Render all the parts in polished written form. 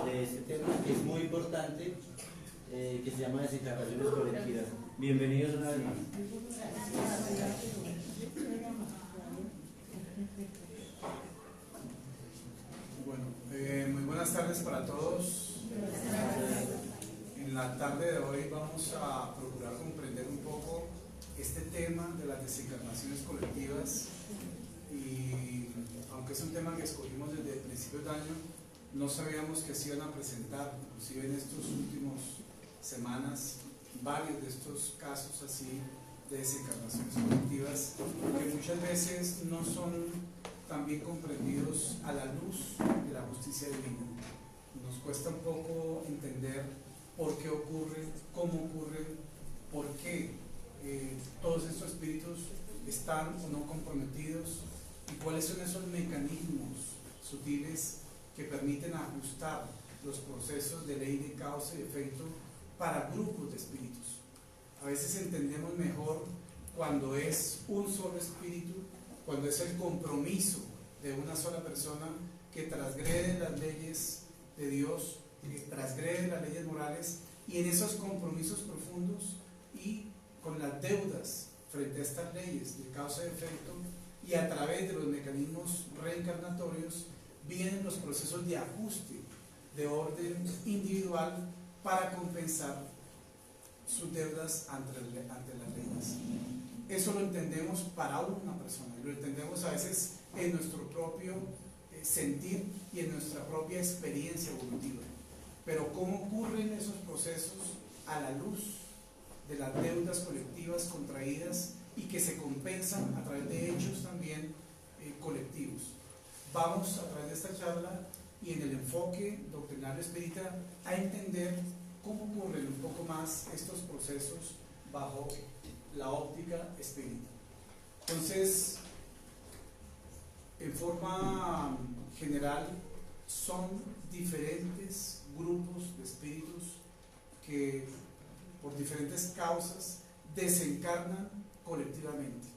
de este tema que es muy importante, que se llama desencarnaciones colectivas. Bienvenidos una vez más. Bueno, muy buenas tardes para todos. En la tarde de hoy vamos a procurar comprender un poco este tema de las desencarnaciones colectivas, y aunque es un tema que escogimos desde el principio de año, no sabíamos que se iban a presentar, inclusive en estos últimos semanas, varios de estos casos así de desencarnaciones colectivas, que muchas veces no son tan bien comprendidos a la luz de la justicia divina. Nos cuesta un poco entender por qué ocurren, cómo ocurren, por qué todos estos espíritus están o no comprometidos, y cuáles son esos mecanismos sutiles que permiten ajustar los procesos de ley de causa y efecto para grupos de espíritus. A veces entendemos mejor cuando es un solo espíritu, cuando es el compromiso de una sola persona que transgrede las leyes de Dios, que transgrede las leyes morales, y en esos compromisos profundos y con las deudas frente a estas leyes de causa y efecto, y a través de los mecanismos reencarnatorios vienen los procesos de ajuste de orden individual para compensar sus deudas ante las leyes. Eso lo entendemos para una persona, y lo entendemos a veces en nuestro propio sentir y en nuestra propia experiencia evolutiva. Pero ¿cómo ocurren esos procesos a la luz de las deudas colectivas contraídas y que se compensan a través de hechos también colectivos? Vamos a través de esta charla y en el enfoque doctrinario espírita a entender cómo ocurren un poco más estos procesos bajo la óptica espírita. Entonces, en forma general, son diferentes grupos de espíritus que por diferentes causas desencarnan colectivamente.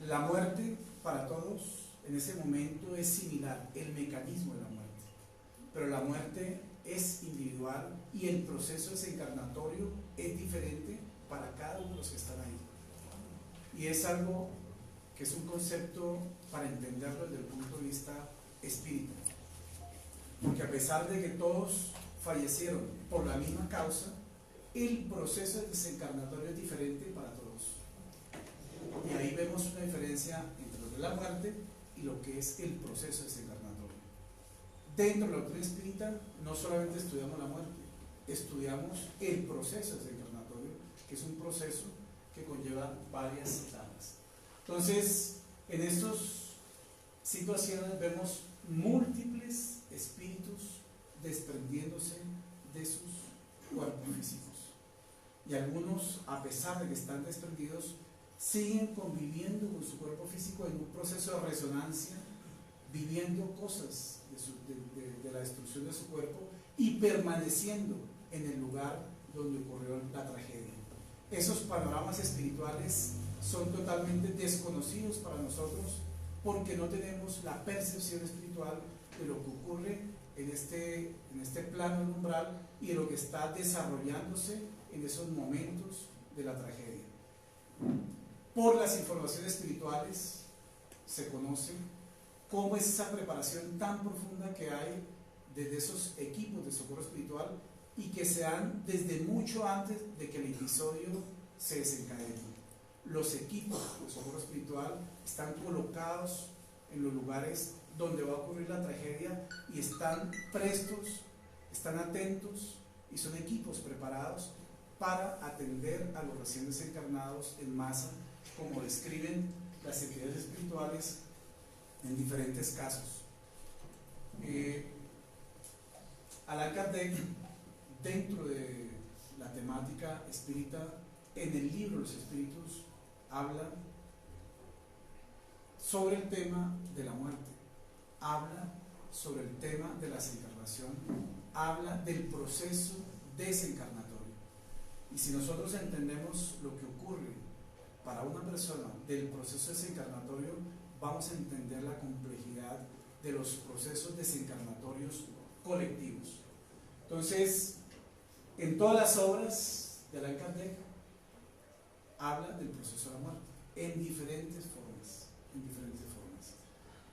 La muerte para todos en ese momento es similar, el mecanismo de la muerte, pero la muerte es individual y el proceso desencarnatorio es diferente para cada uno de los que están ahí, y es algo que es un concepto para entenderlo desde el punto de vista espírita, porque a pesar de que todos fallecieron por la misma causa, el proceso desencarnatorio es diferente para todos, y ahí vemos una diferencia entre lo de la muerte y lo que es el proceso desencarnatorio. Dentro de la doctrina espírita no solamente estudiamos la muerte, estudiamos el proceso desencarnatorio, que es un proceso que conlleva varias etapas. Entonces, en estas situaciones vemos múltiples espíritus desprendiéndose de sus cuerpos físicos, y algunos, a pesar de que están desprendidos, siguen conviviendo con su cuerpo físico en un proceso de resonancia, viviendo cosas de la destrucción de su cuerpo y permaneciendo en el lugar donde ocurrió la tragedia. Esos panoramas espirituales son totalmente desconocidos para nosotros, porque no tenemos la percepción espiritual de lo que ocurre en este plano del umbral y de lo que está desarrollándose en esos momentos de la tragedia. Por las informaciones espirituales se conoce cómo es esa preparación tan profunda que hay desde esos equipos de socorro espiritual, y que se dan desde mucho antes de que el episodio se desencadene. Los equipos de socorro espiritual están colocados en los lugares donde va a ocurrir la tragedia, y están prestos, están atentos, y son equipos preparados para atender a los recién desencarnados en masa, como describen las entidades espirituales en diferentes casos. Allan Kardec, dentro de la temática espírita, en el libro Los Espíritus, habla sobre el tema de la muerte, habla sobre el tema de la desencarnación, habla del proceso desencarnatorio. Y si nosotros entendemos lo que ocurre para una persona del proceso desencarnatorio, vamos a entender la complejidad de los procesos desencarnatorios colectivos Entonces, en todas las obras de Allan Kardec habla del proceso de la muerte en diferentes formas,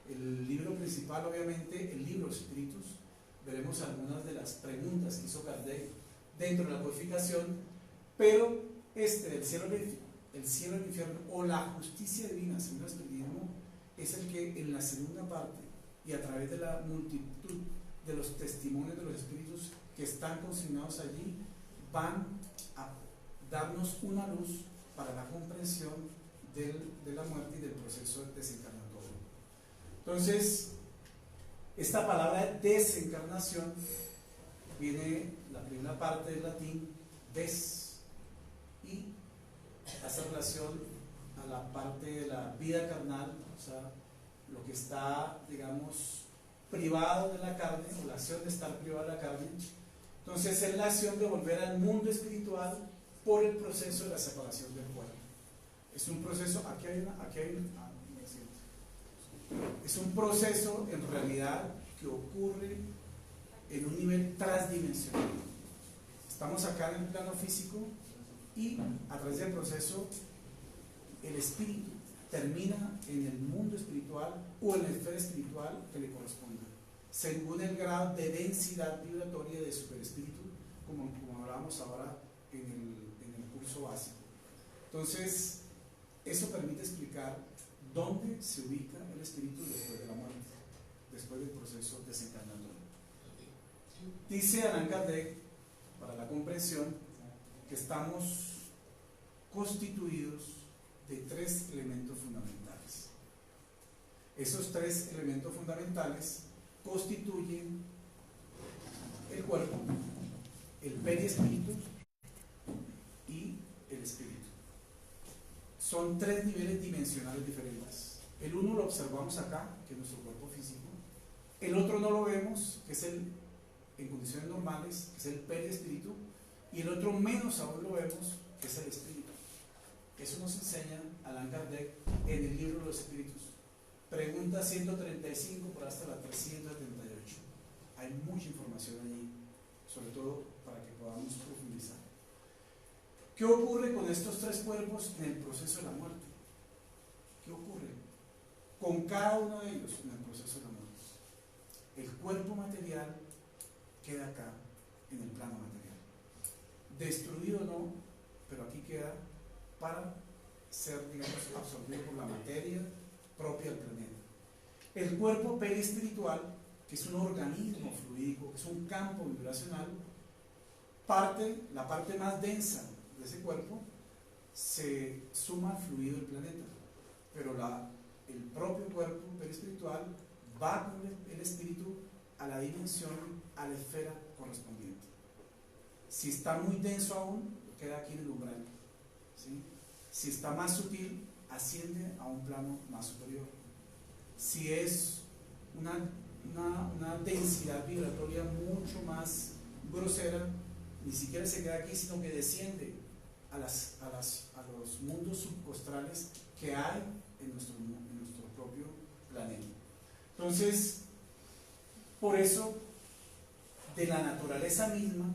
El libro principal, obviamente, el libro Espíritus, veremos algunas de las preguntas que hizo Kardec dentro de la codificación, pero del cielo el cielo y el infierno, o la justicia divina según el espiritismo, es el que en la segunda parte y a través de la multitud de los testimonios de los espíritus que están consignados allí, van a darnos una luz para la comprensión de la muerte y del proceso desencarnatorio. Entonces, esta palabra desencarnación viene, la primera parte del latín, des, y hace relación a la parte de la vida carnal, o sea, lo que está, digamos, privado de la carne, o la acción de estar privado de la carne. Entonces es la acción de volver al mundo espiritual por el proceso de la separación del cuerpo. Es un proceso, es un proceso en realidad que ocurre en un nivel transdimensional. Estamos acá en el plano físico y a través del proceso el espíritu termina en el mundo espiritual o en la esfera espiritual que le corresponda, según el grado de densidad vibratoria de superespíritu, como hablábamos ahora en el curso básico. Entonces, eso permite explicar dónde se ubica el espíritu después de la muerte, después del proceso desencarnatorio. Dice Allan Kardec, para la comprensión, que estamos constituidos de tres elementos fundamentales. Esos tres elementos fundamentales constituyen el cuerpo, el perispíritu y el espíritu. Son tres niveles dimensionales diferentes. El uno lo observamos acá, que es nuestro cuerpo físico. El otro no lo vemos, que es en condiciones normales, que es el perispíritu. Y el otro menos aún lo vemos, que es el espíritu. Eso nos enseña Allan Kardec en el libro de los espíritus. Pregunta 135 por hasta la 378. Hay mucha información allí, sobre todo para que podamos profundizar. ¿Qué ocurre con estos tres cuerpos en el proceso de la muerte? ¿Qué ocurre con cada uno de ellos en el proceso de la muerte? El cuerpo material queda acá, en el plano material. Destruido o no, pero aquí queda para ser, digamos, absorbido por la materia propia del planeta. El cuerpo perispiritual, que es un organismo fluídico, que es un campo vibracional, la parte más densa de ese cuerpo se suma al fluido del planeta, pero el propio cuerpo perispiritual va con el espíritu a la dimensión, a la esfera correspondiente. Si está muy denso aún, queda aquí en el umbral, ¿sí? Si está más sutil, asciende a un plano más superior. Si es una densidad vibratoria mucho más grosera, ni siquiera se queda aquí, sino que desciende a los mundos subcostrales que hay en nuestro propio planeta. Entonces, por eso, de la naturaleza misma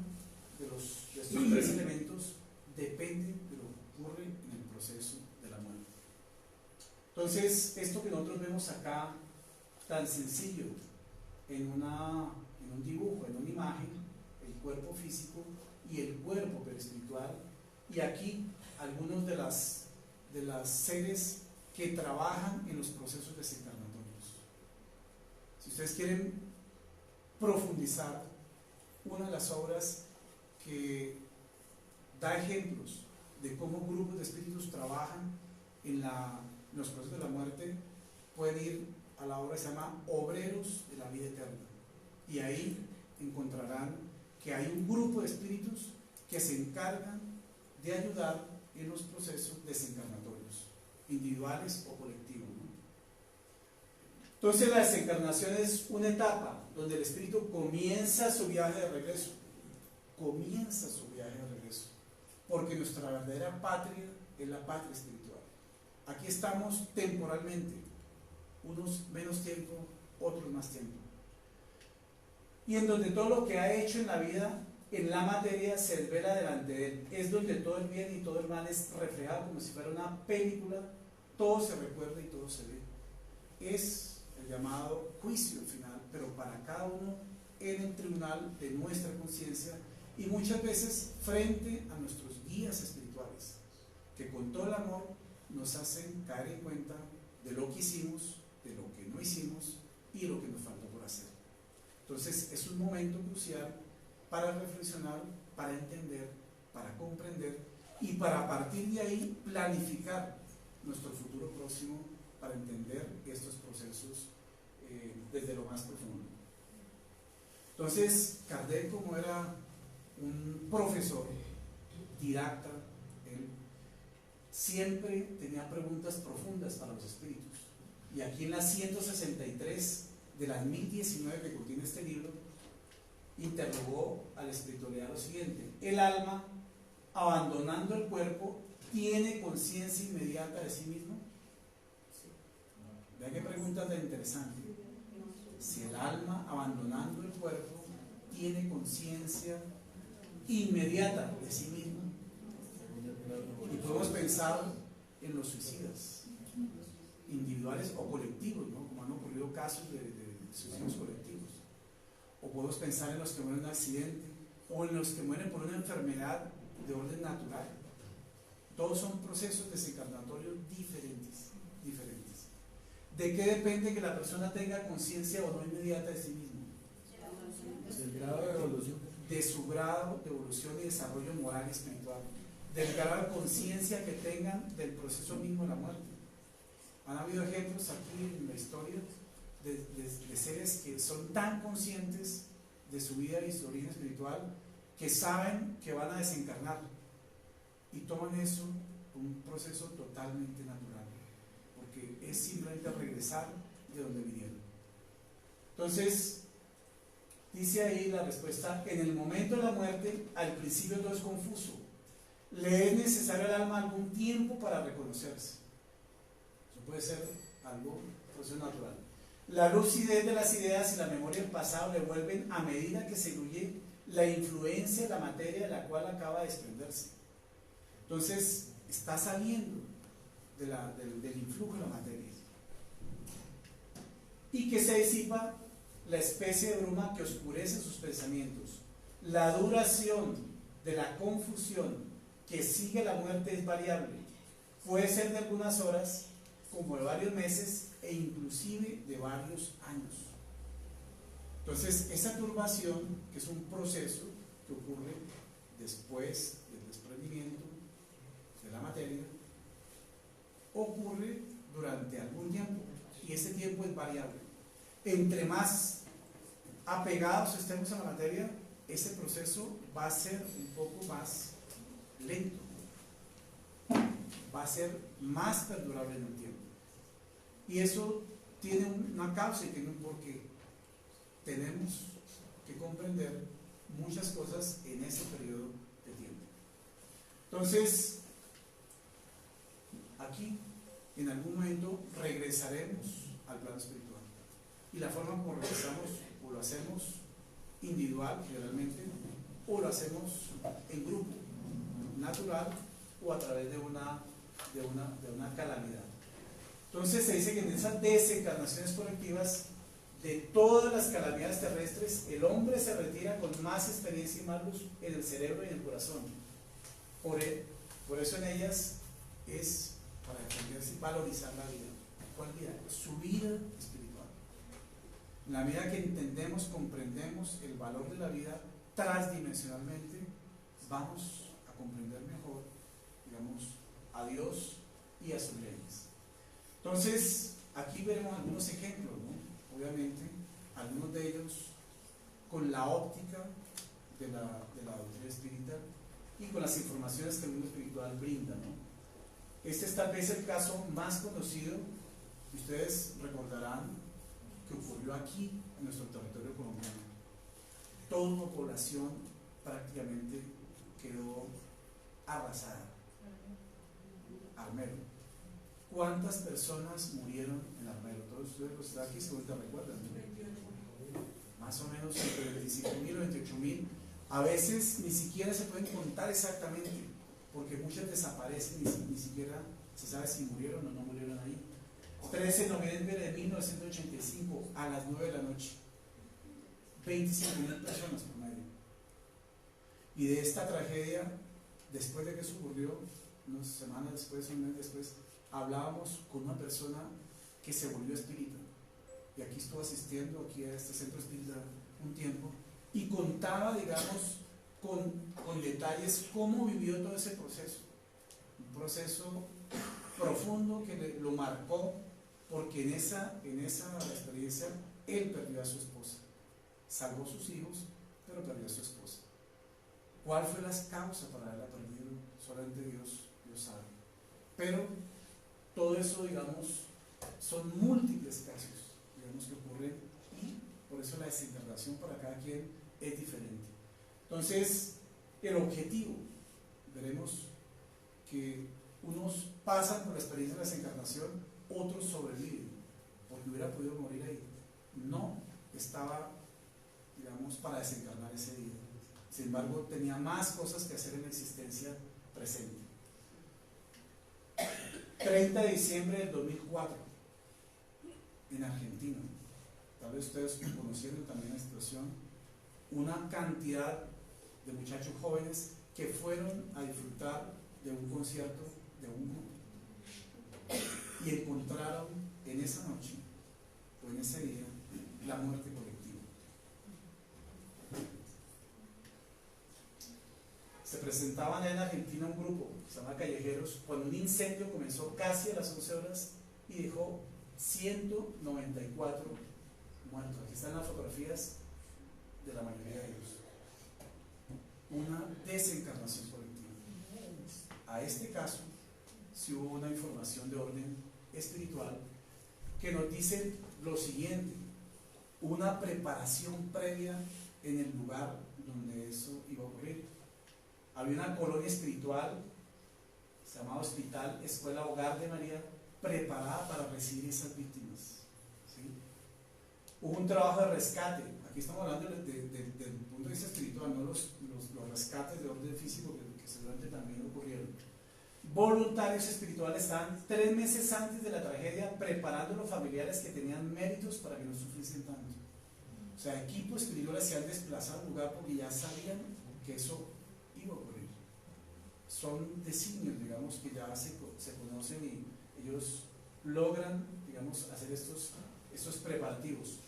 de estos tres elementos depende de lo que ocurre en el proceso de la muerte. Entonces, esto que nosotros vemos acá, tan sencillo, en un dibujo, en una imagen, el cuerpo físico y el cuerpo perispiritual, y aquí algunos de las seres que trabajan en los procesos desencarnatorios. Si ustedes quieren profundizar, una de las obras que da ejemplos de cómo grupos de espíritus trabajan en los procesos de la muerte, pueden ir a la obra que se llama Obreros de la Vida Eterna, y ahí encontrarán que hay un grupo de espíritus que se encargan de ayudar en los procesos desencarnatorios, individuales o colectivos, ¿no? Entonces la desencarnación es una etapa donde el espíritu comienza su viaje de regreso, porque nuestra verdadera patria es la patria espiritual. Aquí estamos temporalmente, unos menos tiempo, otros más tiempo. y en donde todo lo que ha hecho en la vida, en la materia, se desvela delante de él. Es donde todo el bien y todo el mal es reflejado como si fuera una película, todo se recuerda y todo se ve. Es el llamado juicio final, pero para cada uno en el tribunal de nuestra conciencia y muchas veces frente a nuestros guías espirituales, que con todo el amor nos hacen caer en cuenta de lo que hicimos, de lo que no hicimos y lo que nos faltó por hacer. Entonces es un momento crucial para reflexionar, para entender, para comprender y para a partir de ahí planificar nuestro futuro próximo para entender estos procesos desde lo más profundo. Entonces Kardec, como era un profesor didacta, él siempre tenía preguntas profundas para los espíritus. Y aquí en la 163 de las 1019 que contiene este libro, interrogó al espiritualidad lo siguiente: el alma, abandonando el cuerpo, ¿tiene conciencia inmediata de sí mismo? Vean qué pregunta tan interesante. Si el alma, abandonando el cuerpo, tiene conciencia inmediata de sí mismo. Y podemos pensar en los suicidas, individuales o colectivos, ¿no? Como han ocurrido casos de suicidios colectivos. O podemos pensar en los que mueren en un accidente, o en los que mueren por una enfermedad de orden natural. Todos son procesos desencarnatorios diferentes. ¿De qué depende que la persona tenga conciencia o no inmediata de sí mismo? Del grado de evolución. De su grado de evolución y desarrollo moral y espiritual, del grado de conciencia que tengan del proceso mismo de la muerte. Han habido ejemplos aquí en la historia de seres que son tan conscientes de su vida y su origen espiritual que saben que van a desencarnar y toman eso como un proceso totalmente natural, porque es simplemente regresar de donde vinieron. Entonces, dice ahí la respuesta: en el momento de la muerte, al principio todo es confuso, le es necesario al alma algún tiempo para reconocerse. Eso puede ser algo, proceso natural. La lucidez de las ideas y la memoria del pasado le vuelven a medida que se diluye la influencia de la materia de la cual acaba de desprenderse. Entonces, está saliendo del influjo de la materia. Y que se disipa la especie de bruma que oscurece sus pensamientos. La duración de la confusión que sigue la muerte es variable. Puede ser de algunas horas, como de varios meses, e inclusive de varios años. Entonces, esa turbación, que es un proceso que ocurre después del desprendimiento de la materia, ocurre durante algún tiempo, y ese tiempo es variable. Entre más apegados estemos a la materia, ese proceso va a ser un poco más lento, va a ser más perdurable en el tiempo. Y eso tiene una causa y tiene un porqué. Tenemos que comprender muchas cosas en ese periodo de tiempo. Entonces, aquí en algún momento regresaremos al plano espiritual. Y la forma como regresamos, o lo hacemos individual, generalmente, o lo hacemos en grupo, natural, o a través de una calamidad. Entonces se dice que en esas desencarnaciones colectivas, de todas las calamidades terrestres, el hombre se retira con más experiencia y más luz en el cerebro y en el corazón. Por eso en ellas es para entenderse y valorizar la vida. ¿Cuál vida? Su vida espiritual. En la medida que entendemos, comprendemos el valor de la vida transdimensionalmente, vamos a comprender mejor, digamos, a Dios y a sus leyes. Entonces, aquí veremos algunos ejemplos, ¿no? Obviamente, algunos de ellos con la óptica de la doctrina espírita y con las informaciones que el mundo espiritual brinda, ¿no? Este es tal vez el caso más conocido, que ustedes recordarán, que ocurrió aquí en nuestro territorio colombiano. Toda una población prácticamente quedó arrasada. Armero. ¿Cuántas personas murieron en Armero? Todos ustedes los que están aquí seguramente recuerdan, ¿no? más o menos entre 25.000 o 28.000. A veces ni siquiera se pueden contar exactamente, porque muchas desaparecen y ni siquiera se sabe si murieron o no murieron ahí. 13 de noviembre de 1985 a las 9 de la noche. 25.000 personas por medio. Y de esta tragedia, después de que eso ocurrió, unas semanas después, un mes después, hablábamos con una persona que se volvió espírita. Y aquí estuvo asistiendo aquí a este centro espírita un tiempo y contaba, digamos, con detalles cómo vivió todo ese proceso. Un proceso profundo que lo marcó, porque en esa experiencia él perdió a su esposa. Salvó a sus hijos, pero perdió a su esposa. ¿Cuál fue la causa para haberla perdido? Solamente Dios sabe. Pero todo eso, digamos, son múltiples casos, digamos, que ocurren, y por eso la desencarnación para cada quien es diferente. Entonces, el objetivo, veremos que unos pasan por la experiencia de la desencarnación, otros sobreviven, porque hubiera podido morir ahí. No estaba, digamos, para desencarnar ese día. Sin embargo, tenía más cosas que hacer en la existencia presente. 30 de diciembre del 2004, en Argentina. Tal vez ustedes conociendo también la situación, una cantidad de muchachos jóvenes que fueron a disfrutar de un concierto de un grupo y encontraron en esa noche o en ese día la muerte colectiva. Se presentaban en Argentina un grupo que se llama Callejeros cuando un incendio comenzó casi a las 11 horas y dejó 194 muertos. Aquí están las fotografías de la mayoría de ellos. Una desencarnación colectiva. A este caso, si hubo una información de orden espiritual que nos dice lo siguiente: una preparación previa en el lugar donde eso iba a ocurrir. Había una colonia espiritual, se llamaba Hospital Escuela Hogar de María, preparada para recibir esas víctimas. ¿Sí? Hubo un trabajo de rescate. Aquí estamos hablando del punto de vista espiritual, no los rescates de orden físico que seguramente también ocurrieron. Voluntarios espirituales estaban 3 meses antes de la tragedia preparando a los familiares que tenían méritos para que no sufriesen tanto. O sea, equipos espirituales se han desplazado al lugar porque ya sabían que eso iba a ocurrir. Son designios, digamos, que ya se conocen y ellos logran, digamos, hacer estos preparativos.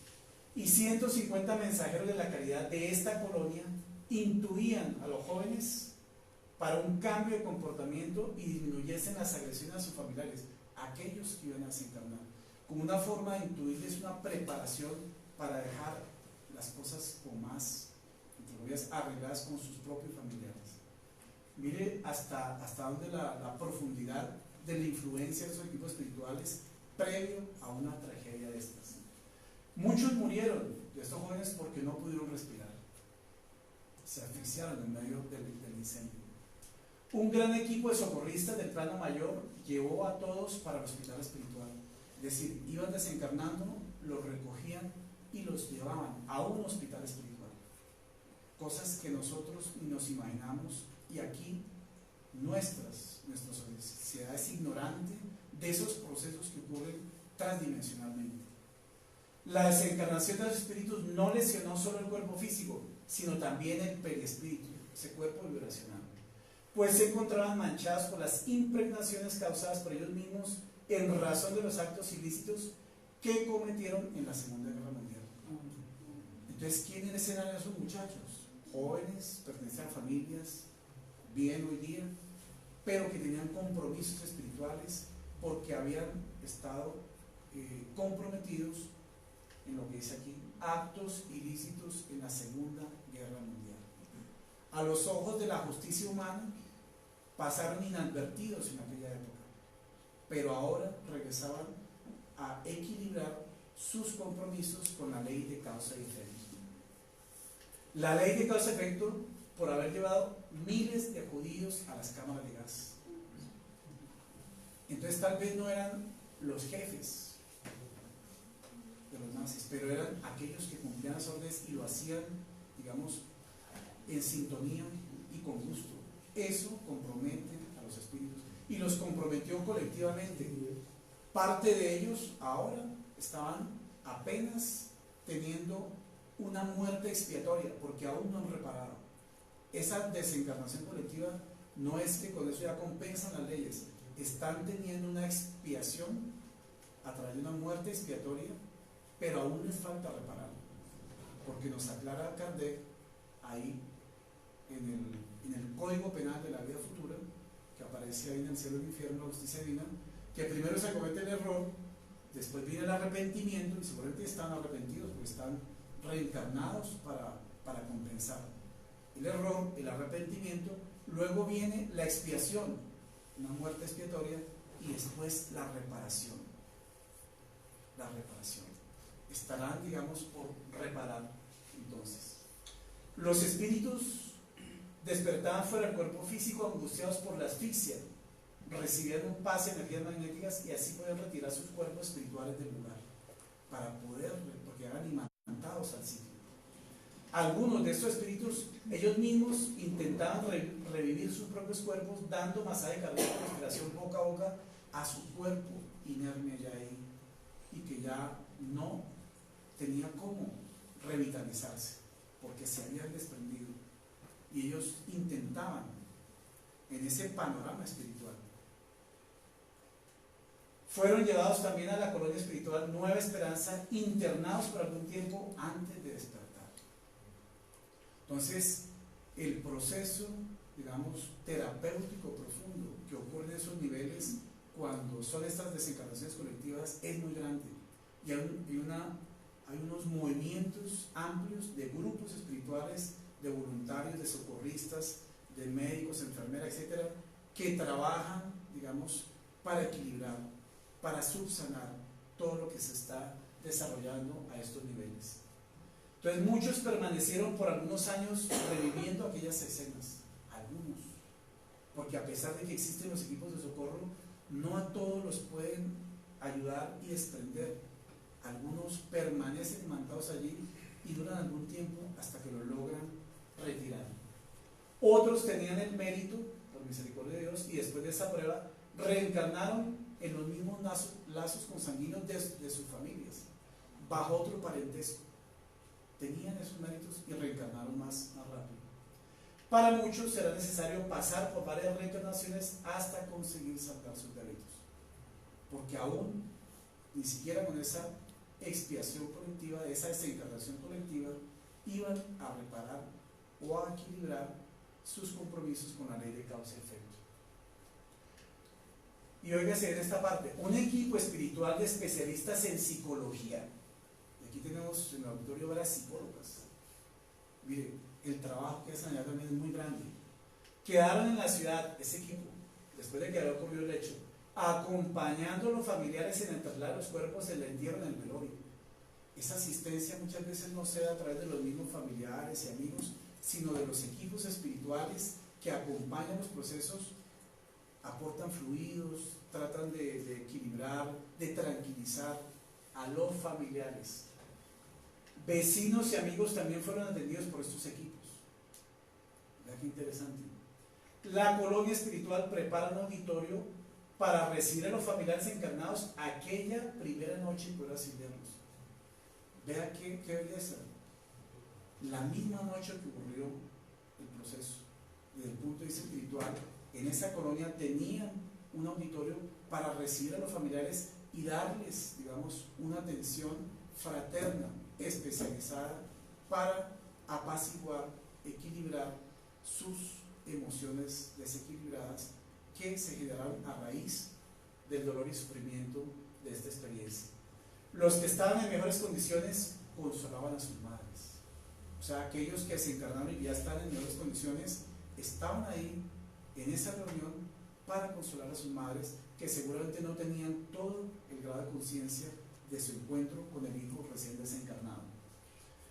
Y 150 mensajeros de la caridad de esta colonia intuían a los jóvenes para un cambio de comportamiento y disminuyesen las agresiones a sus familiares, aquellos que iban a desencarnar, como una forma de intuirles una preparación para dejar las cosas como más, entre comillas, arregladas con sus propios familiares. Mire hasta dónde la profundidad de la influencia de esos equipos espirituales previo a una tragedia de estas. Muchos murieron de estos jóvenes porque no pudieron respirar, se asfixiaron en medio del incendio. Un gran equipo de socorristas del plano mayor llevó a todos para el hospital espiritual, es decir, iban desencarnando, los recogían y los llevaban a un hospital espiritual, cosas que nosotros ni nos imaginamos, y aquí nuestra sociedad es ignorante de esos procesos que ocurren transdimensionalmente. La desencarnación de los espíritus no lesionó solo el cuerpo físico, sino también el perispíritu, ese cuerpo vibracional, pues se encontraban manchados por las impregnaciones causadas por ellos mismos en razón de los actos ilícitos que cometieron en la Segunda Guerra Mundial. Entonces, ¿quiénes eran esos muchachos? Jóvenes, pertenecían a familias bien hoy día, pero que tenían compromisos espirituales porque habían estado comprometidos en lo que dice aquí, actos ilícitos en la Segunda Guerra Mundial. A los ojos de la justicia humana pasaron inadvertidos en aquella época, pero ahora regresaban a equilibrar sus compromisos con la ley de causa y efecto. La ley de causa y efecto por haber llevado miles de judíos a las cámaras de gas. Entonces tal vez no eran los jefes, de los nazis, pero eran aquellos que cumplían las órdenes y lo hacían, digamos, en sintonía y con gusto. Eso compromete a los espíritus y los comprometió colectivamente. Parte de ellos ahora estaban apenas teniendo una muerte expiatoria porque aún no han reparado. Esa desencarnación colectiva no es que con eso ya compensan las leyes, están teniendo una expiación a través de una muerte expiatoria, pero aún les falta reparar, porque nos aclara Kardec ahí en el Código Penal de la Vida Futura, que aparece ahí en el cielo y el infierno, la justicia divina, que primero se comete el error, después viene el arrepentimiento, y seguramente están arrepentidos porque están reencarnados para compensar el error, el arrepentimiento, luego viene la expiación, una muerte expiatoria, y después la reparación. La reparación. Estarán, digamos, por reparar. Entonces, los espíritus despertaban fuera del cuerpo físico, angustiados por la asfixia, recibían un pase de energías magnéticas y así podían retirar sus cuerpos espirituales del lugar para poder, porque eran imantados al sitio. Algunos de estos espíritus, ellos mismos intentaban revivir sus propios cuerpos dando masaje cardíaco, respiración boca a boca a su cuerpo inerme ya ahí y que ya no tenía cómo revitalizarse porque se habían desprendido, y ellos intentaban en ese panorama espiritual. Fueron llevados también a la colonia espiritual Nueva Esperanza, internados por algún tiempo antes de despertar. Entonces, el proceso, digamos, terapéutico profundo que ocurre en esos niveles cuando son estas desencarnaciones colectivas es muy grande, y hay unos movimientos amplios de grupos espirituales, de voluntarios, de socorristas, de médicos, enfermeras, etcétera, que trabajan, digamos, para equilibrar, para subsanar todo lo que se está desarrollando a estos niveles. Entonces muchos permanecieron por algunos años reviviendo aquellas escenas, algunos, porque a pesar de que existen los equipos de socorro, no a todos los pueden ayudar y desprender. Algunos permanecen imantados allí y duran algún tiempo hasta que lo logran retirar. Otros tenían el mérito, por misericordia de Dios, y después de esa prueba reencarnaron en los mismos lazos consanguíneos de sus familias, bajo otro parentesco. Tenían esos méritos y reencarnaron más rápido. Para muchos será necesario pasar por varias reencarnaciones hasta conseguir saltar sus delitos, porque aún ni siquiera con esa expiación colectiva, esa desencarnación colectiva, iban a reparar o a equilibrar sus compromisos con la ley de causa y efecto. Y óigase en esta parte, un equipo espiritual de especialistas en psicología. Y aquí tenemos en el auditorio varias psicólogas. Mire, el trabajo que hacen allá también es muy grande. Quedaron en la ciudad, ese equipo, después de que había ocurrido el hecho, acompañando a los familiares en el traslado de los cuerpos, en el entierro, en el velorio. Esa asistencia muchas veces no se da a través de los mismos familiares y amigos, sino de los equipos espirituales que acompañan los procesos, aportan fluidos, tratan de equilibrar, de tranquilizar a los familiares. Vecinos y amigos también fueron atendidos por estos equipos. Vea qué interesante. La colonia espiritual prepara un auditorio para recibir a los familiares encarnados aquella primera noche y poder ascenderlos. Vea qué belleza. La misma noche que ocurrió el proceso, desde el punto de vista espiritual, en esa colonia tenían un auditorio para recibir a los familiares y darles, digamos, una atención fraterna, especializada para apaciguar, equilibrar sus emociones desequilibradas que se generaron a raíz del dolor y sufrimiento de esta experiencia. Los que estaban en mejores condiciones consolaban a sus madres. O sea, aquellos que se encarnaron y ya están en mejores condiciones estaban ahí en esa reunión para consolar a sus madres, que seguramente no tenían todo el grado de conciencia de su encuentro con el hijo recién desencarnado.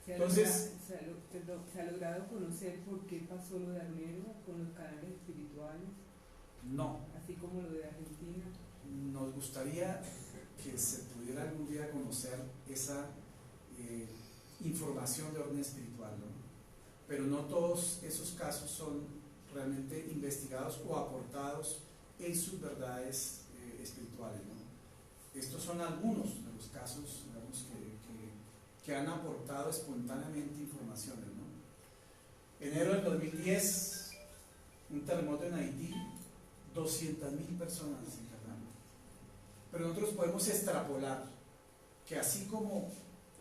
Entonces, ¿se ha logrado conocer por qué pasó lo de Armero con los canales espirituales? No. Así como lo de Argentina. Nos gustaría que se pudiera algún día conocer esa información de orden espiritual, ¿no? Pero no todos esos casos son realmente investigados o aportados en sus verdades espirituales, ¿no? Estos son algunos de los casos, digamos, que han aportado espontáneamente informaciones, ¿no? Enero del 2010, un terremoto en Haití, 200.000 personas se encarnaron. Pero nosotros podemos extrapolar que así como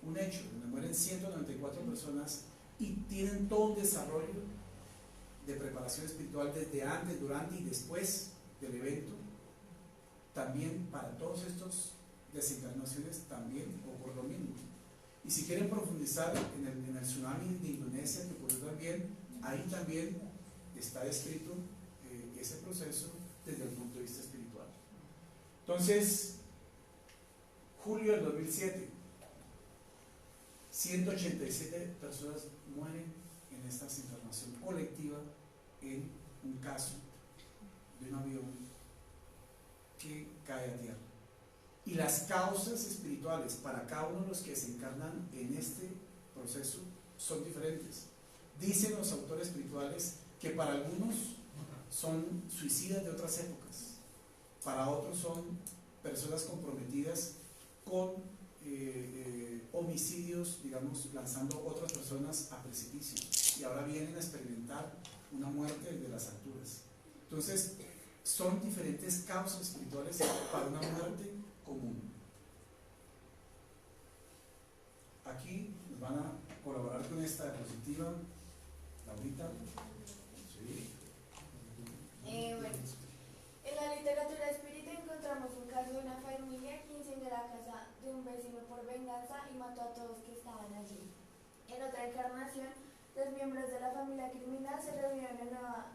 un hecho donde mueren 194 personas y tienen todo un desarrollo de preparación espiritual desde antes, durante y después del evento, también para todos estos desencarnaciones también ocurre lo mismo. Y si quieren profundizar en el tsunami de Indonesia que ocurrió también, ahí también está descrito ese proceso desde el punto de vista espiritual. Entonces, julio del 2007, 187 personas mueren en esta desencarnación colectiva en un caso de un avión que cae a tierra. Y las causas espirituales para cada uno de los que se encarnan en este proceso son diferentes. Dicen los autores espirituales que para algunos son suicidas de otras épocas, para otros son personas comprometidas con homicidios, digamos, lanzando otras personas a precipicio, y ahora vienen a experimentar una muerte de las alturas. Entonces, son diferentes causas espirituales para una muerte común. Aquí nos van a colaborar con esta diapositiva, Laurita. Sí. Bueno, en la literatura espírita encontramos un caso de una familia que incendió la casa de un vecino por venganza y mató a todos que estaban allí. En otra encarnación, los miembros de la familia criminal se reunieron en una...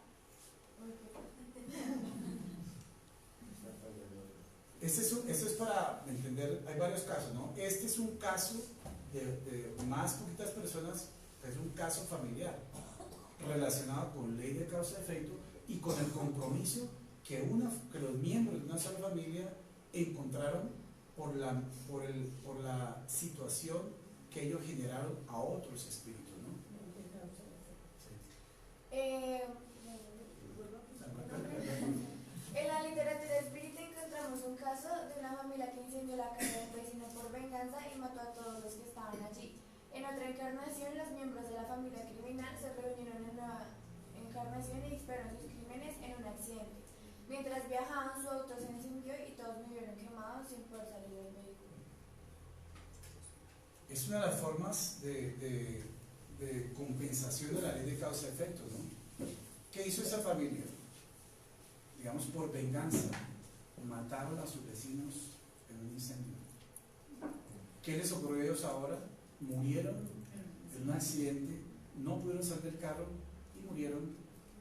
Eso es para entender, hay varios casos, ¿no? Este es un caso de más poquitas personas, es un caso familiar relacionado con ley de causa y efecto y con el compromiso que los miembros de una sola familia encontraron por la situación que ellos generaron a otros espíritus, ¿no? En la literatura espírita encontramos un caso de una familia que incendió la casa del vecino por venganza y mató a todos los que estaban allí. En otra encarnación, los miembros de la familia criminal se reunieron en una encarnación y dispararon sus crímenes en un accidente. Mientras viajaban, su auto se incendió y todos murieron quemados sin poder salir del vehículo. Es una de las formas de compensación de la ley de causa y efecto, ¿no? ¿Qué hizo esa familia? Digamos, por venganza, mataron a sus vecinos en un incendio. ¿Qué les ocurrió a ellos ahora? Murieron en un accidente, no pudieron salir del carro y murieron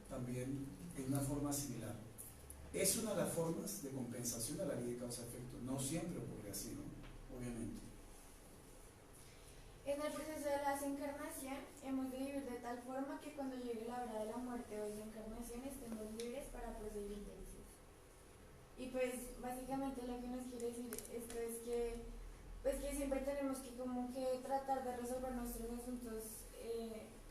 también en una forma similar. Es una de las formas de compensación de la ley de causa-efecto. No siempre ocurre así, ¿no? Obviamente. En el proceso de la desencarnación, hemos de vivir de tal forma que cuando llegue la hora de la muerte o desencarnación estemos libres para proceder deliciosos. Y pues, básicamente lo que nos quiere decir esto es que, pues, que siempre tenemos que como que tratar de resolver nuestros asuntos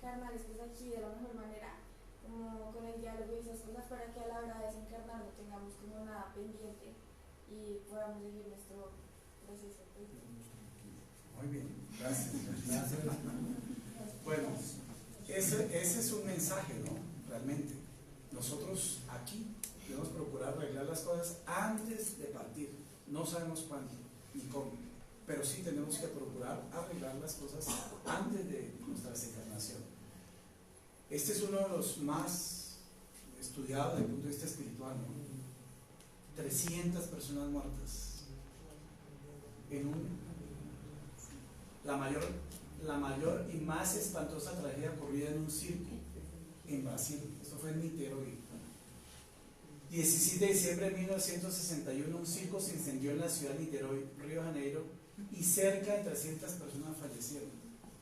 carnales pues aquí de la mejor manera, como con el diálogo y esas cosas, para que a la hora de desencarnar no tengamos como nada pendiente y podamos seguir nuestro proceso. Muy bien, gracias. Bueno, ese es un mensaje, ¿no? Realmente. Nosotros aquí debemos procurar arreglar las cosas antes de partir. No sabemos cuándo ni cómo, pero sí tenemos que procurar arreglar las cosas antes de nuestra desencarnación. Este es uno de los más estudiados desde el punto de vista espiritual, ¿no? 300 personas muertas en la mayor y más espantosa tragedia ocurrida en un circo en Brasil. Esto fue en Niterói. 17 de diciembre de 1961, un circo se incendió en la ciudad de Niterói, Río de Janeiro, y cerca de 300 personas fallecieron.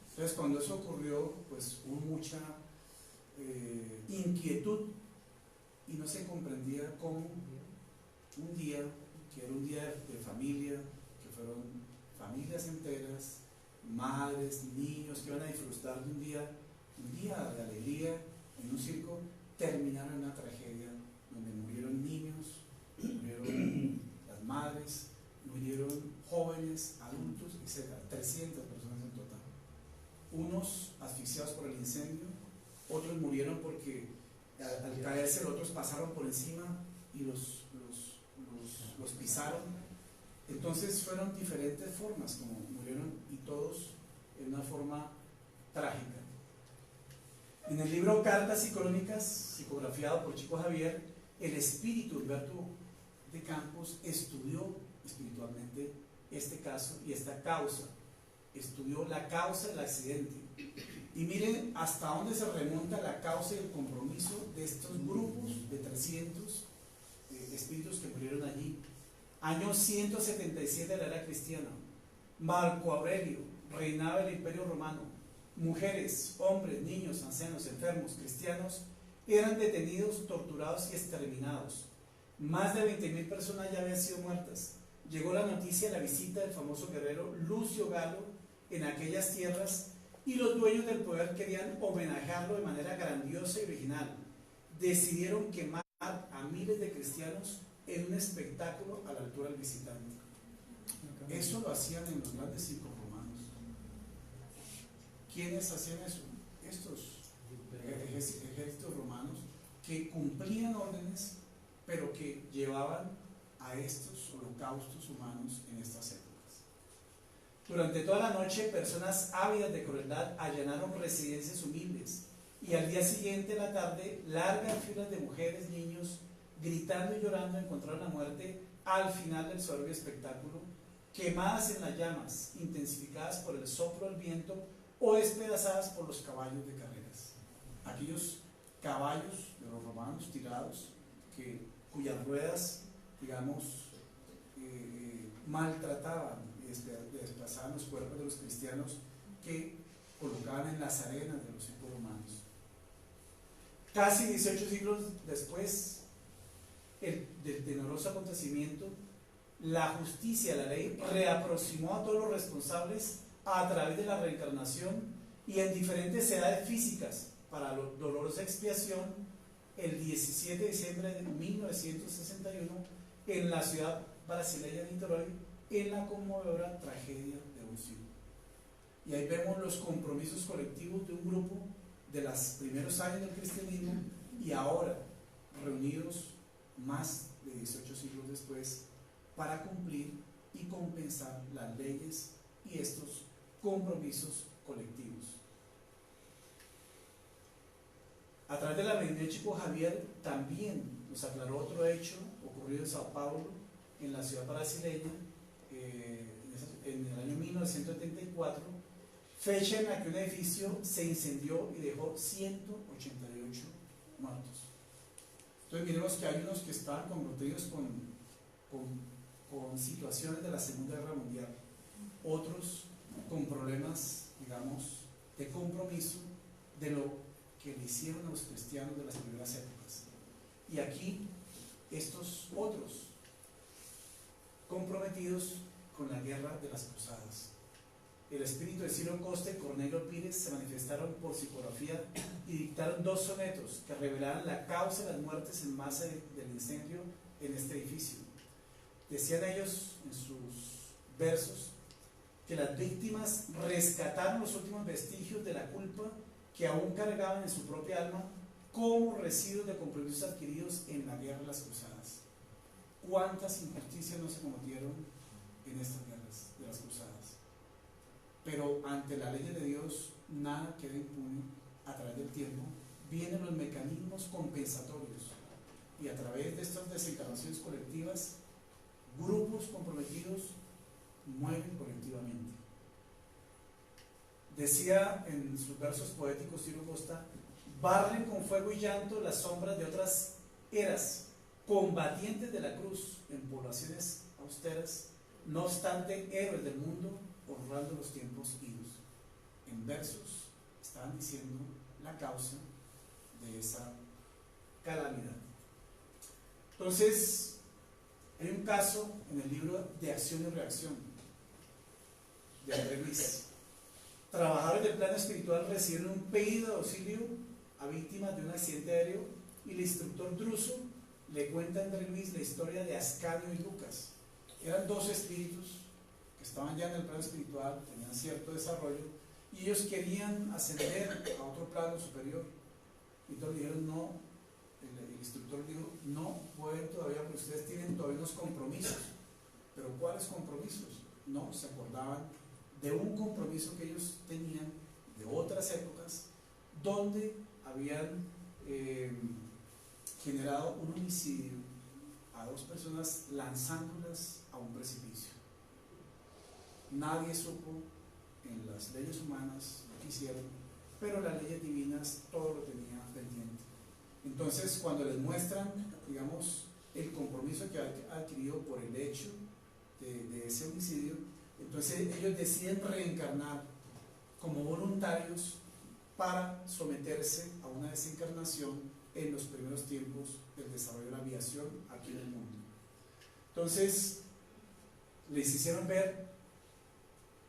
Entonces, cuando eso ocurrió, pues hubo mucha inquietud y no se comprendía cómo un día, que era un día de familia, fueron familias enteras, madres, niños que iban a disfrutar de un día de alegría en un circo, terminaron en una tragedia donde murieron niños, murieron las madres, murieron jóvenes, adultos, etc. 300 personas en total. Unos asfixiados por el incendio, otros murieron porque al caerse, los otros pasaron por encima y los pisaron. Entonces fueron diferentes formas como murieron, y todos en una forma trágica. En el libro Cartas y Crónicas, psicografiado por Chico Javier, el espíritu Humberto de Campos estudió espiritualmente este caso y esta causa, estudió la causa del accidente. Y miren hasta dónde se remonta la causa y el compromiso de estos grupos de 300 espíritus que murieron allí. Año 177 de la era cristiana. Marco Aurelio reinaba el Imperio Romano. Mujeres, hombres, niños, ancianos, enfermos, cristianos eran detenidos, torturados y exterminados. Más de 20.000 personas ya habían sido muertas. Llegó la noticia de la visita del famoso guerrero Lucio Galo en aquellas tierras, y los dueños del poder querían homenajearlo de manera grandiosa y original. Decidieron quemar a miles de cristianos en un espectáculo a la altura del visitante. Eso lo hacían en los grandes circos romanos. ¿Quiénes hacían eso? Estos ejércitos romanos que cumplían órdenes, pero que llevaban a estos holocaustos humanos en estas épocas. Durante toda la noche, personas ávidas de crueldad allanaron residencias humildes, y al día siguiente, en la tarde, largas filas de mujeres, niños, gritando y llorando, encontraron la muerte al final del soberbio espectáculo, quemadas en las llamas, intensificadas por el soplo del viento o despedazadas por los caballos de carreras. Aquellos caballos de los romanos tirados, cuyas ruedas, digamos, maltrataban y desplazaban los cuerpos de los cristianos que colocaban en las arenas de los circos romanos. Casi 18 siglos después del tenoroso acontecimiento, la justicia, la ley, reaproximó a todos los responsables a través de la reencarnación y en diferentes edades físicas para dolorosa expiación el 17 de diciembre de 1961 en la ciudad brasileña de Niterói, en la conmovedora tragedia de un circo. Y ahí vemos los compromisos colectivos de un grupo de los primeros años del cristianismo y ahora reunidos más de 18 siglos después para cumplir y compensar las leyes y estos compromisos colectivos. A través de la medida de Chico Javier también nos aclaró otro hecho ocurrido en Sao Paulo, en la ciudad brasileña, en el año 1974, fecha en la que un edificio se incendió y dejó 188 muertos. Entonces miremos que hay unos que estaban comprometidos con situaciones de la Segunda Guerra Mundial, otros con problemas, digamos, de compromiso de lo que le hicieron a los cristianos de las primeras épocas. Y aquí estos otros comprometidos con la guerra de las cruzadas. El espíritu de Ciro Costa y Cornelio Pires se manifestaron por psicografía y dictaron 2 sonetos que revelaban la causa de las muertes en masa del incendio en este edificio. Decían ellos en sus versos que las víctimas rescataron los últimos vestigios de la culpa que aún cargaban en su propia alma como residuos de compromisos adquiridos en la guerra de las cruzadas. ¿Cuántas injusticias no se cometieron en estas guerras de las cruzadas? Pero ante la ley de Dios nada queda impune. A través del tiempo vienen los mecanismos compensatorios y a través de estas desencarnaciones colectivas, grupos comprometidos mueren colectivamente. Decía en sus versos poéticos Ciro Costa: barren con fuego y llanto las sombras de otras eras, combatientes de la cruz en poblaciones austeras, no obstante héroes del mundo, honrando los tiempos idos. En versos estaban diciendo la causa de esa calamidad. Entonces, hay un caso en el libro de Acción y Reacción de André Luis. Trabajadores del plano espiritual recibieron un pedido de auxilio a víctimas de un accidente aéreo y el instructor Druso le cuenta a André Luis la historia de Ascanio y Lucas. Eran dos espíritus que estaban ya en el plano espiritual, tenían cierto desarrollo y ellos querían ascender a otro plano superior. Y entonces dijeron no, el instructor dijo, no pueden todavía porque ustedes tienen todavía unos compromisos. ¿Pero cuáles compromisos? No, se acordaban de un compromiso que ellos tenían de otras épocas donde habían generado un homicidio a dos personas lanzándolas a un precipicio. Nadie supo en las leyes humanas lo que hicieron, pero las leyes divinas todo lo tenía pendiente. Entonces, cuando les muestran, digamos, el compromiso que ha adquirido por el hecho de ese homicidio, entonces ellos deciden reencarnar como voluntarios para someterse a una desencarnación en los primeros tiempos del desarrollo de la aviación aquí en el mundo. Entonces, les hicieron ver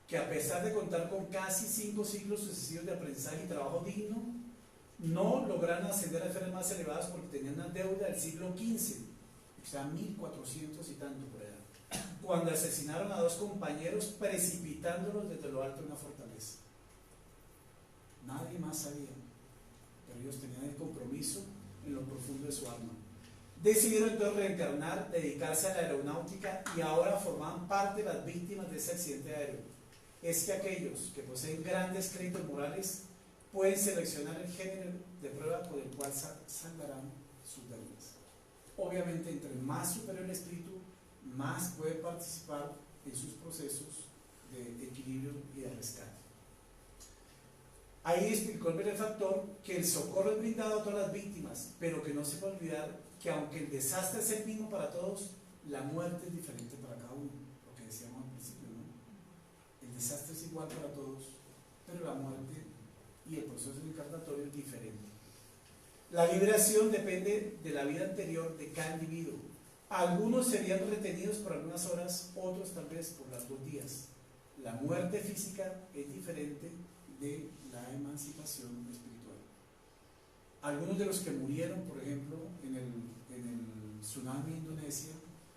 que a pesar de contar con casi 5 siglos sucesivos de aprendizaje y trabajo digno, no lograron ascender a esferas más elevadas porque tenían una deuda del siglo XV, o sea, 1400 y tanto por allá, cuando asesinaron a dos compañeros precipitándolos desde lo alto de una fortaleza. Nadie más sabía, pero ellos tenían el compromiso en lo profundo de su alma. Decidieron entonces reencarnar, dedicarse a la aeronáutica y ahora formaban parte de las víctimas de ese accidente aéreo. Es que aquellos que poseen grandes créditos morales pueden seleccionar el género de prueba por el cual saldarán sus deudas. Obviamente, entre más superior el espíritu, más puede participar en sus procesos de equilibrio y de rescate. Ahí explicó el benefactor que el socorro es brindado a todas las víctimas, pero que no se puede olvidar que aunque el desastre es el mismo para todos, la muerte es diferente para cada uno, lo que decíamos al principio, ¿no? El desastre es igual para todos, pero la muerte y el proceso reencarnatorio es diferente. La liberación depende de la vida anterior de cada individuo. Algunos serían retenidos por algunas horas, otros tal vez por largos días. La muerte física es diferente de la emancipación espiritual. Algunos de los que murieron, por ejemplo, en el tsunami de Indonesia,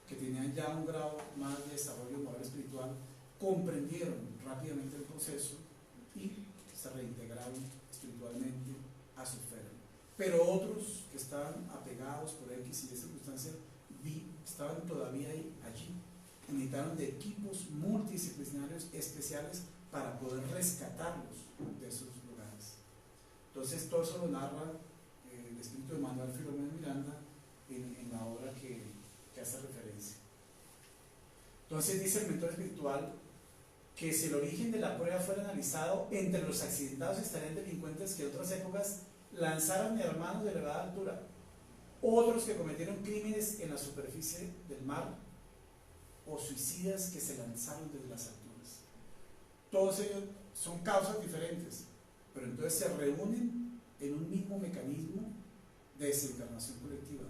que tenían ya un grado más de desarrollo moral espiritual, comprendieron rápidamente el proceso y se reintegraron espiritualmente a su esfera. Pero otros que estaban apegados por X y Y circunstancias estaban todavía allí. Necesitaron de equipos multidisciplinarios especiales para poder rescatarlos de esos lugares. Entonces todo eso lo narra el espíritu de Manuel Filomeno Miranda en la obra que hace referencia. Entonces dice el mentor espiritual que si el origen de la prueba fuera analizado, entre los accidentados estarían delincuentes que en otras épocas lanzaron hermanos de elevada altura, otros que cometieron crímenes en la superficie del mar o suicidas que se lanzaron desde las alturas. Todos ellos son causas diferentes, pero entonces se reúnen en un mismo mecanismo de desencarnación colectiva,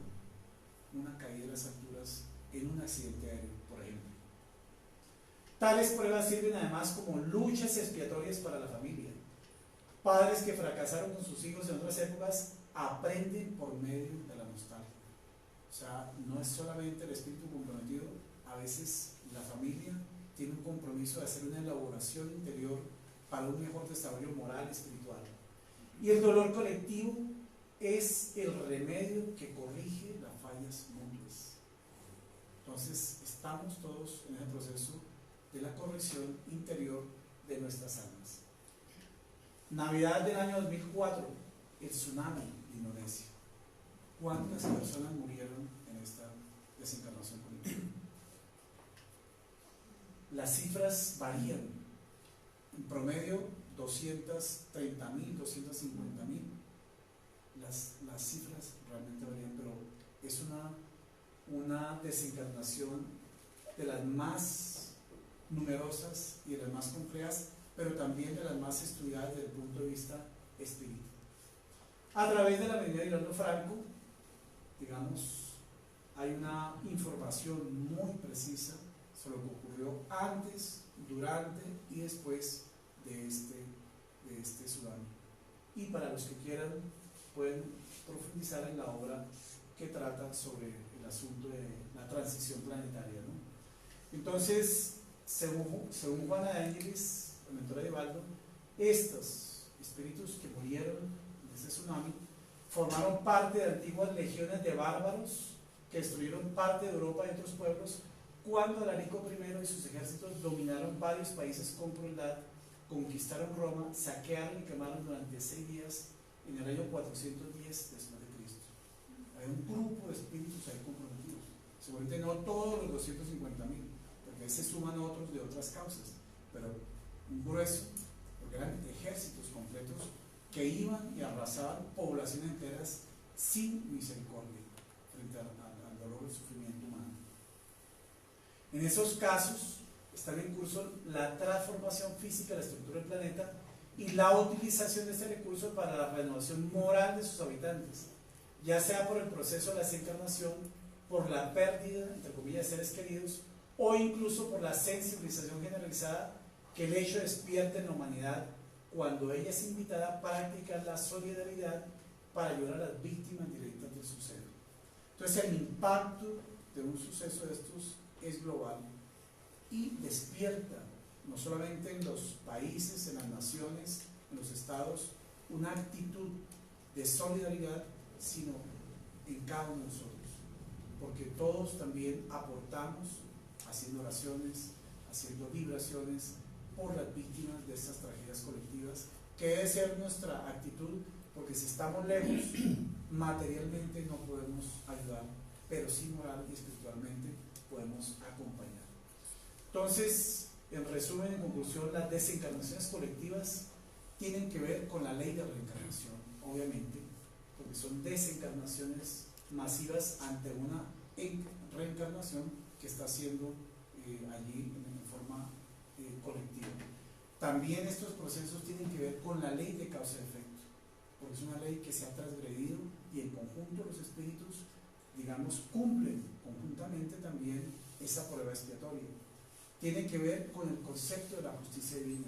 una caída de las alturas en un accidente aéreo, por ejemplo. Tales pruebas sirven además como luchas expiatorias para la familia. Padres que fracasaron con sus hijos en otras épocas aprenden por medio de la nostalgia. O sea, no es solamente el espíritu comprometido, a veces la familia tiene un compromiso de hacer una elaboración interior para un mejor desarrollo moral y espiritual. Y el dolor colectivo es el remedio que corrige las fallas mutuas. Entonces, estamos todos en el proceso de la corrección interior de nuestras almas. Navidad del año 2004, el tsunami de Indonesia. ¿Cuántas personas murieron en esta desencarnación colectiva? Las cifras varían. En promedio, 230.000, 250.000. Las cifras realmente varían, pero es una desencarnación de las más numerosas y de las más complejas, pero también de las más estudiadas desde el punto de vista espiritual. A través de la medida de Hilando Franco, digamos, hay una información muy precisa sobre lo que ocurrió antes durante y después de este tsunami. Y para los que quieran, pueden profundizar en la obra que trata sobre el asunto de la transición planetaria, ¿no? Entonces, según Juana de Ángeles, la mentora de Baldo, estos espíritus que murieron en ese tsunami formaron parte de antiguas legiones de bárbaros que destruyeron parte de Europa y otros pueblos cuando Alarico I y sus ejércitos dominaron varios países con crueldad, conquistaron Roma, saquearon y quemaron durante 6 días en el año 410 después de Cristo. Hay un grupo de espíritus ahí comprometidos, seguramente no todos los 250.000, porque se suman otros de otras causas, pero un grueso, porque eran ejércitos completos que iban y arrasaban poblaciones enteras sin misericordia frente al dolor y sufrimiento humano. En esos casos están en curso la transformación física de la estructura del planeta y la utilización de este recurso para la renovación moral de sus habitantes, ya sea por el proceso de la desencarnación, por la pérdida, entre comillas, de seres queridos, o incluso por la sensibilización generalizada que el hecho despierta en la humanidad cuando ella es invitada a practicar la solidaridad para ayudar a las víctimas directas del suceso. Entonces el impacto de un suceso de estos es global y despierta, no solamente en los países, en las naciones, en los estados, una actitud de solidaridad, sino en cada uno de nosotros, porque todos también aportamos haciendo oraciones, haciendo vibraciones por las víctimas de estas tragedias colectivas, que debe ser nuestra actitud, porque si estamos lejos, materialmente no podemos ayudar, pero sí moral y espiritualmente podemos acompañar. Entonces, en resumen, en conclusión, las desencarnaciones colectivas tienen que ver con la ley de reencarnación, obviamente, porque son desencarnaciones masivas ante una reencarnación que está haciendo allí en forma colectiva. También estos procesos tienen que ver con la ley de causa y efecto, porque es una ley que se ha transgredido y en conjunto los espíritus, digamos, cumplen conjuntamente también esa prueba expiatoria. Tiene que ver con el concepto de la justicia divina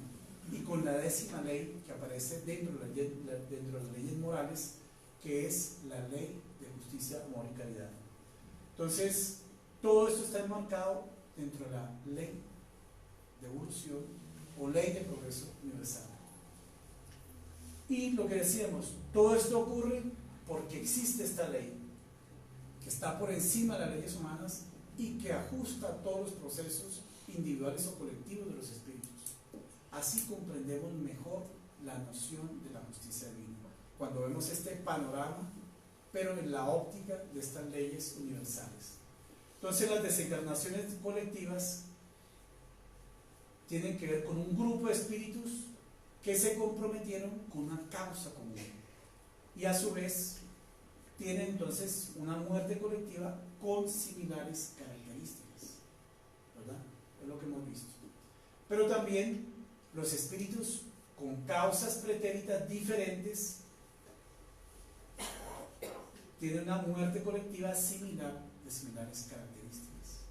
y con la 10ª ley que aparece dentro de las leyes morales, que es la ley de justicia, amor y caridad. Entonces, todo esto está enmarcado dentro de la ley de evolución o ley de progreso universal. Y lo que decíamos, todo esto ocurre porque existe esta ley, que está por encima de las leyes humanas y que ajusta todos los procesos individuales o colectivos de los espíritus. Así comprendemos mejor la noción de la justicia divina, cuando vemos este panorama, pero en la óptica de estas leyes universales. Entonces, las desencarnaciones colectivas tienen que ver con un grupo de espíritus que se comprometieron con una causa común y a su vez tienen entonces una muerte colectiva con similares características, ¿verdad? Es lo que hemos visto. Pero también los espíritus con causas pretéritas diferentes tienen una muerte colectiva similar, de similares características.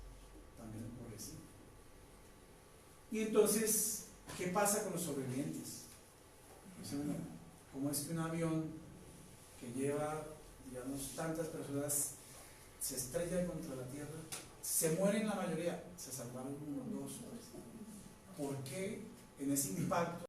También ocurre así. Y entonces, ¿qué pasa con los sobrevivientes? ¿Cómo es que un avión que lleva, digamos, tantas personas se estrella contra la Tierra? Se mueren la mayoría, se salvaron 1, 2, 3. ¿Por qué en ese impacto